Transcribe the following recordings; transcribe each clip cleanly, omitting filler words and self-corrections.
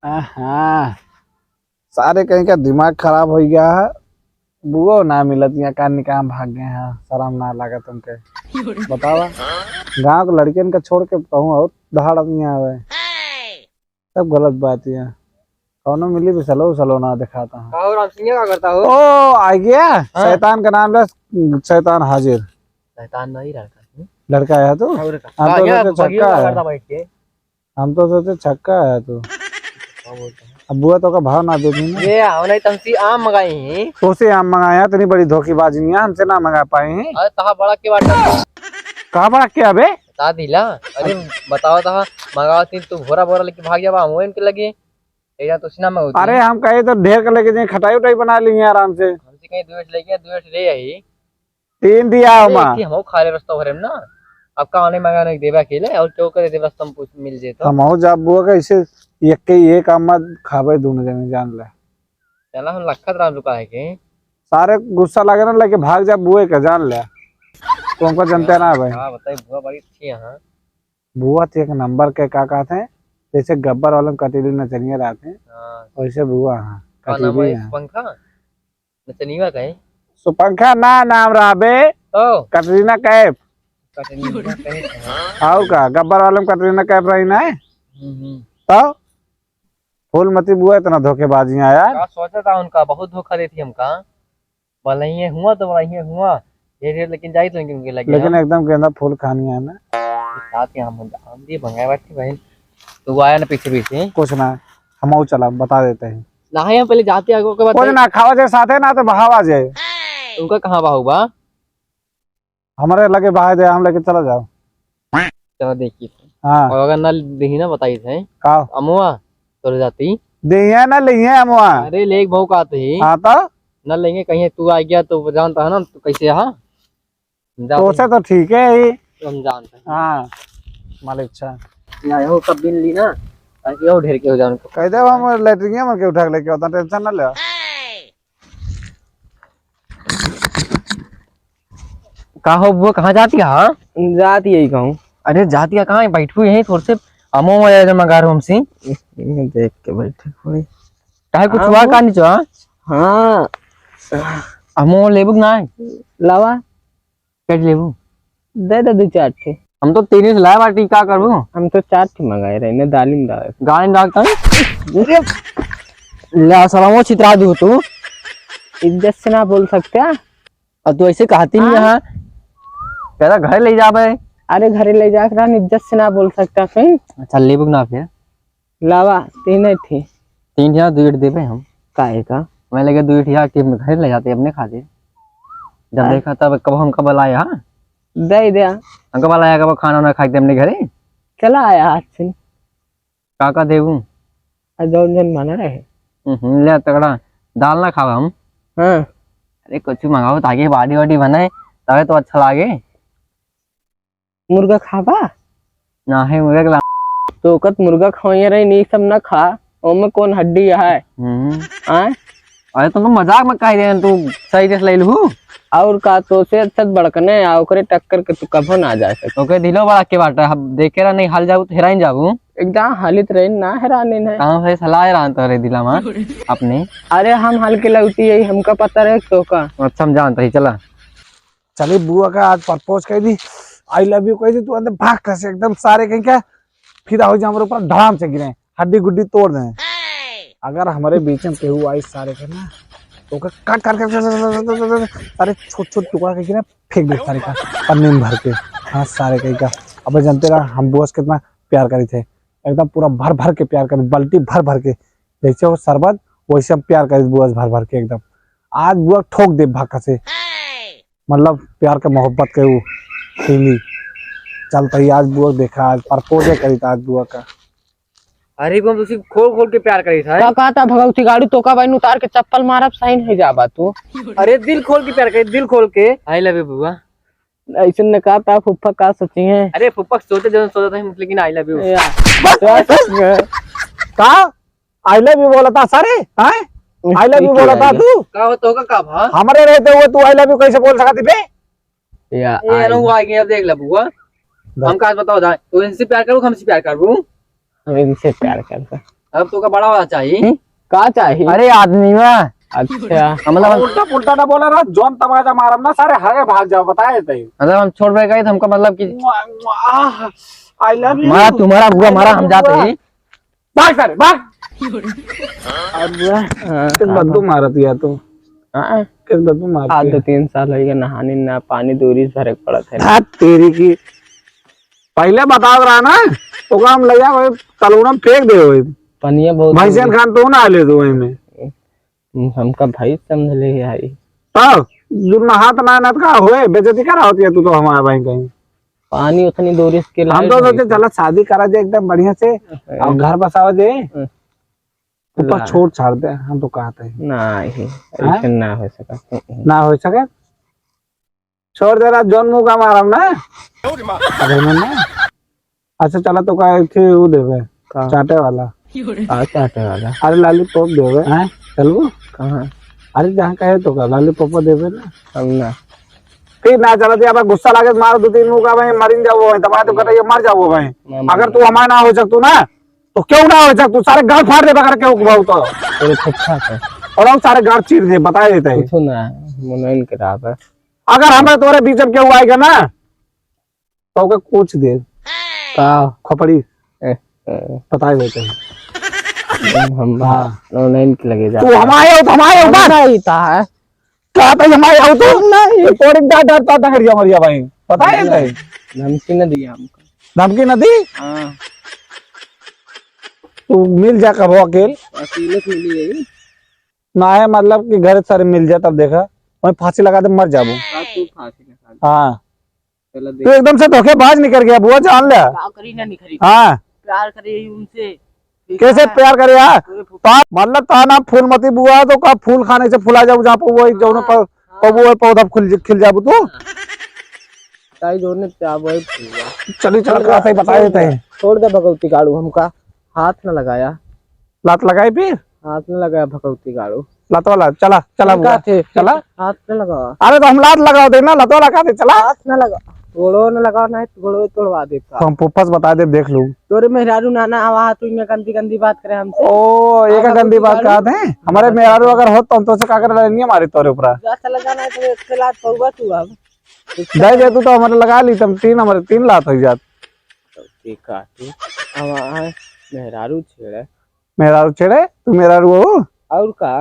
हाँ सारे कहीं का दिमाग खराब हो गया है। बुआ ना मिलत यहाँ का निकाम भाग गए हैं। शर्म ना लगा तुमके बतावा। गांव के लड़कियन का छोड़ के कहूँ और दहाड़ आदमी आवे सब गलत बात है। कौनो मिली भी सलो सलो ना दिखाता हूँ। कहो राम सिंह क्या करता हो? ओ आ गया। शैतान का नाम है शैतान हाजिर। शैतान नहीं लड़का लड़का है तू? हम तो सोचे छक्का है। हम तो सोचे छक्का है तू। अब बुआ तो का भाव ना दे दी ना। ये हमने तमसी आम मंगाई हैं। तो से आम मंगाया इतनी बड़ी धोखेबाजी नहीं है हमसे ना मंगा पाए हैं। अरे तहा बड़ा के बाटा कहाँ बड़ा क्या बे? बता दिला। अरे बताओ तहा मंगाओ थी तू भोरा भोरा लेके भाग जावा हम इनके लगे एजा तो सीना में होती। अरे हम कहे तो ढेर कर लेके जाए खटाई उठाई बना लेंगे आराम से। हमसे कहीं दूर ले आई 3 दिया हम खा ले रास्ता भरे में ना। अब कहाँ नहीं मंगाने देवा अकेले और क्यों करे देव रास्ता में कुछ मिल जाए तो हम जब बुआ का इसे एक आम मत खावे दोनों जने जान ले। चला हम लखत राम रुका है के सारे गुस्सा लगे ना लेके भाग जा बुए का जान ले। तो हमको जनते ना भाई। हाँ बताइए बुआ बड़ी अच्छी है। हाँ बुआ तो एक नंबर के का कहते हैं जैसे गब्बर वाले कटीली नचनिया रहते हैं वैसे बुआ। हाँ कटीली है। पंखा नचनिया कहे सुपंखा ना नाम रहा बे तो कटरीना कैफ। कटनीवा कहे आओ का गब्बर वाले कटरीना कैफ रही ना है तो फूल मती बुआ इतना धोखेबाजियां यार। क्या सोचा था उनका बहुत धोखा देती हमका भले हुआ तो बड़ा हुआ ये लेकिन जाई तो उनके लगे लेकिन एकदम गेंदा फूल खानी है ना साथ ही हम दिए भंगाई बैठी बहन तो वो आया ना पीछे पीछे कुछ ना हम चला बता देते हैं ना हम पहले जाते आगे के बाद कुछ ना खावा जाए साथे ना तो बहावा जाए। उनका कहाँ बाहू बा हमारे लगे बहा दे हम लेके चला जाओ। चलो देखिए हाँ और अगर ना देखी ना बताई थे का अमुआ तो जाती दिए ना लिए हम वहाँ। अरे ले भाव का आते ही हाँ तो न लेंगे कहीं तू आ गया तो जानता है ना तो कैसे यहाँ तो से तो ठीक है ही। हम जानते हैं। हाँ मालिक अच्छा यहाँ हो कब बिन ली ना यो ढेर के हो जाए उनको कह दे हम लेटरिंग में के उठा के लेके होता टेंशन ना ले। कहा हो वो कहाँ जाती है? हाँ जाती है कहूँ। अरे जाती है कहाँ बैठी हुई है थोड़े से अमो मगा रहा हमसे देख के बैठे हुए काहे कुछ हुआ का नहीं चो। हाँ अमो लेबू ना लावा कैसे लेबू दे दे 2-4 ठे हम तो 3 से लाया बाटी क्या करबू हम तो 4 ठे मंगाए रहे ने दालिम डाल गाय डालता ले सलामो चित्रा दू तू इज्जत से ना बोल सकते हैं और तू ऐसे कहती नहीं यहाँ कहता घर ले जा भाई। अरे घरे ले जा कर इज्जत से ना बोल सकता फिर। अच्छा लेबू ना फिर लावा 3 थे 3 ठे 2 दे हम काहे का मैं लगे 2 ठे टीम में घर ले जाते अपने खाते जब देखा तब कब हम कब लाया दे दे हम कब लाया कब खाना ना खाते अपने घरे चला आया हाथ से काका देबू जौन जन माना रहे ले तगड़ा दाल ना खावा हम। हाँ अरे कुछ मंगाओ ताकि बाडी वाडी बनाए तबे तो अच्छा लागे। मुर्गा खावा ना है मुर्गा तो कत मुर्गा खाइए रही नहीं सब ना खा ओमे कौन हड्डी है। अरे तुम तो मजाक में कह रहे तू सही से ले लू और का तो से अच्छा बड़कने ओकरे टक्कर के तू कभो ना जा सके ओके दिलो बड़ा के बाटा हम देखे रहा नहीं हाल जाऊ तो हेराइन जाबू एकदम हालित रहे ना हेराने है कहां से सलाह रहा तो रे दिला मां अपने। अरे हम हाल के लौटी है हमका पता रहे तो का अच्छा हम जानता ही चला चलिए बुआ का आज प्रपोज कर दी आई लव यू कह दी तू अंदर भाग कैसे एकदम सारे कहीं क्या फिदा हो जाए हमारे ऊपर धड़ाम से गिरे हड्डी गुड्डी तोड़ दें। अगर हमारे बीच में केहू आई सारे के ना तो काट काट सारे छोट छोट टुकड़ा के गिरा फेंक दे सारे का पन्नी में भर के। हाँ सारे कहीं का अब जानते रहा हम बुआ से कितना प्यार करी थे एकदम पूरा भर भर के प्यार करी बाल्टी भर भर के जैसे वो शरबत वैसे हम प्यार करी बुआ भर भर के एकदम। आज बुआ ठोक दे भाका से मतलब प्यार के मोहब्बत के वो फीली चलता ही आज बुआ देखा आज प्रपोज करी था आज बुआ का। अरे तुम तुसी खोल खोल के प्यार करी था का था भगवती गाड़ी तो का भाई उतार के चप्पल मारब साइन है जाबा तू। अरे दिल खोल के प्यार करी दिल खोल के आई लव यू बुआ ऐसे ने कहा था फुफ्फा का सोची है। अरे फुफ्फा सोचे जब सोचा था लेकिन आई लव यू का आई लव यू बोला था सारे हैं आई लव यू बोला था तू का हो तो का भा हमारे रहते हुए तू आई लव यू कैसे बोल सकती बे या ये नो आ गया अब देख ले बुआ हम का बताओ जाए तू इनसे प्यार करू हमसे प्यार करू हम इनसे प्यार करता अब तो का बड़ा वाला चाहिए का चाहिए अरे आदमी में अच्छा मतलब उल्टा पुल्टा ना बोला ना जोन तमाचा मारम ना सारे हगे भाग जाओ बताए थे मतलब हम छोड़ पे गए थे हमका मतलब कि आई लव यू मारा तुम्हारा बुआ मारा हम जाते हैं भाग सारे भाग किस बद्दू मारत या तू किस बद्दू मारत आज तो 3 साल हो गए नहाने ना पानी दूरी से भरे पड़ा था हाथ तेरी की पहले बता रहा ना तो काम ले जा भाई तलूना फेंक दे भाई पनिया बहुत भाईजान खान तो ना ले दो में हमका भाई समझ ले आई तब जुर्म हाथ ना नत का होए बेइज्जती करा होती है तू तो हमारे भाई कहीं पानी उतनी दूरी के हम तो सोचे चला शादी करा जाए एकदम बढ़िया से और घर बसावा दे ऊपर छोड़ छाड़ दे हम तो कहते हैं नहीं ऐसे ना हो सका ना हो सके छोड़ दे रहा जोन मुंह का मारम ना अरे ना अच्छा चला तो का थे वो देवे चाटे वाला चाटे वाला अरे लॉलीपॉप देवे हैं चलबो कहां अरे जहां कहे तो का लॉलीपॉप देवे ना हम ना फिर ना चला दिया भाई गुस्सा लागे मारो 2-3 मुंह का भाई मरिन जाओ भाई दबा तो कहता ये मर जाओ भाई अगर तू हमारा ना हो सकतू ना तो क्यों ना हो सकतू सारे गांव फाड़ दे बगर क्यों भाव तो तेरे अच्छा है और हम सारे गांव चीर दे बता देते हैं कुछ ना मनोइन खराब है अगर हमें तोरे बीच में क्यों आएगा ना तो के कुछ दे का खोपड़ी बता देते हैं हम ऑनलाइन के लगे जा तू हमारे हो तो हमारे हो नहीं था है क्या था हमारे हो तो नहीं रिकॉर्डिंग का डरता था हरिया मरिया भाई पता है धमकी न दिया हमको धमकी न दी हां तू मिल जा कब अकेले अकेले से मिली गई ना है मतलब कि घर सारे मिल जाए तब देखा वही फांसी लगा दे मर जाबो तू फांसी लगा हाँ चलो तू एकदम से धोखेबाज निकल गया बुआ जान ले का करी ना निखरी हाँ प्यार करे उनसे कैसे प्यार करे यार मतलब ता ना फूलमती बुआ तो का फूल खाने से फुला जाऊ जहाँ पर वो जौन पर वो पौधा खिल जाबू तू ताई जोने प्यार वही फूल चली चल का सही बता देते हैं छोड़ दे भगवती गाड़ू हमका हाथ न लगाया लात लगाई फिर हाथ न लगाया भगवती गाड़ू लात वाला चला चला बुआ चला हाथ न लगा अरे तो हम लात लगाओ दे ना लात वाला का दे चला हाथ न लगा घोड़ो न लगा ना घोड़ो तोड़वा देता हम पुप्पस बता दे देख लू तोरे मेहरारू नाना आवा तू में गंदी गंदी बात करे हमसे ओ एक गंदी बात कहते हैं हमारे मेहरारू अगर हो तो से का कर लेनी हमारे तोरे ऊपर जा चला जाना है तो इसके लात पौवा तू अब दे दे तू तो हमारे लगा ली तुम हमारे 3 लात हो जात ठीक है तू अब मेहरारू छेड़े मेहरारू छेड़े तू मेहरारू हो और का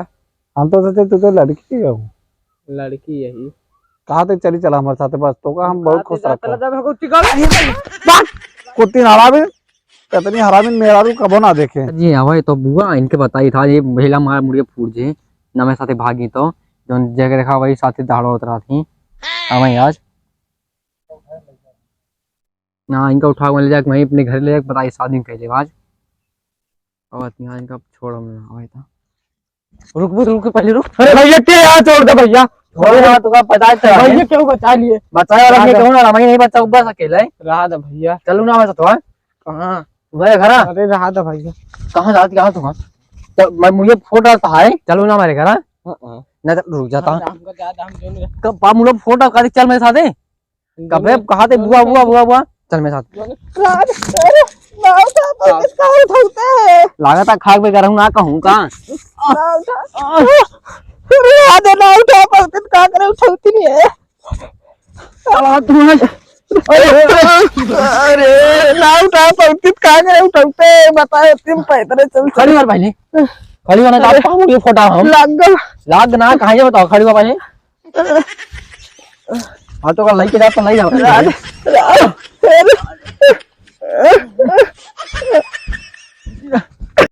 हम तो सोचे तू तो लड़की हो लड़की यही कहा थे चली चला हमारे साथ बस तो का हम बहुत खुश रखो चला भगवती गाड़ू कुत्ती हरामी कितनी हरामी मेहरारू कबो ना देखे जी हवा तो बुआ इनके बताई था ये महिला मार मुड़िया फूट जे ना मैं साथे भागी तो जो जगह देखा वही साथे दाड़ो उतरा थी हमें आज ना इनका उठा ले जाके वहीं अपने घर ले जाके बताई शादी कह ले आज और यहाँ इनका छोड़ हमने हवा था रुक पहले रुक अरे भैया क्या यहाँ छोड़ दे भैया थोड़े ना तो का पता है भैया क्यों बचा लिए बचाया रखने क्यों ना मैं नहीं बचा बस अकेले रहा था भैया चलू ना वैसे तो है कहाँ मेरे घर अरे रहा था भैया कहाँ जाती कहाँ तुम तो मैं मुझे फोटो है चलो ना मेरे घर ना रुक जाता कब पा मुझे फोटो का चल मेरे साथ कब कहा थे बुआ बुआ बुआ बुआ चल मेरे साथ लागत खाक पे करूँ ना कहूँ कहाँ अरे ना उठा पाती कहाँ गए उठाते बताए तुम पैदल चल खड़ी मार पहले खड़ी होना चाहता हूँ ये फोटो हम लाग ना कहाँ ये बताओ खड़ी हो पहले हाँ तो कल लाई के जाओ तो लाई जाओ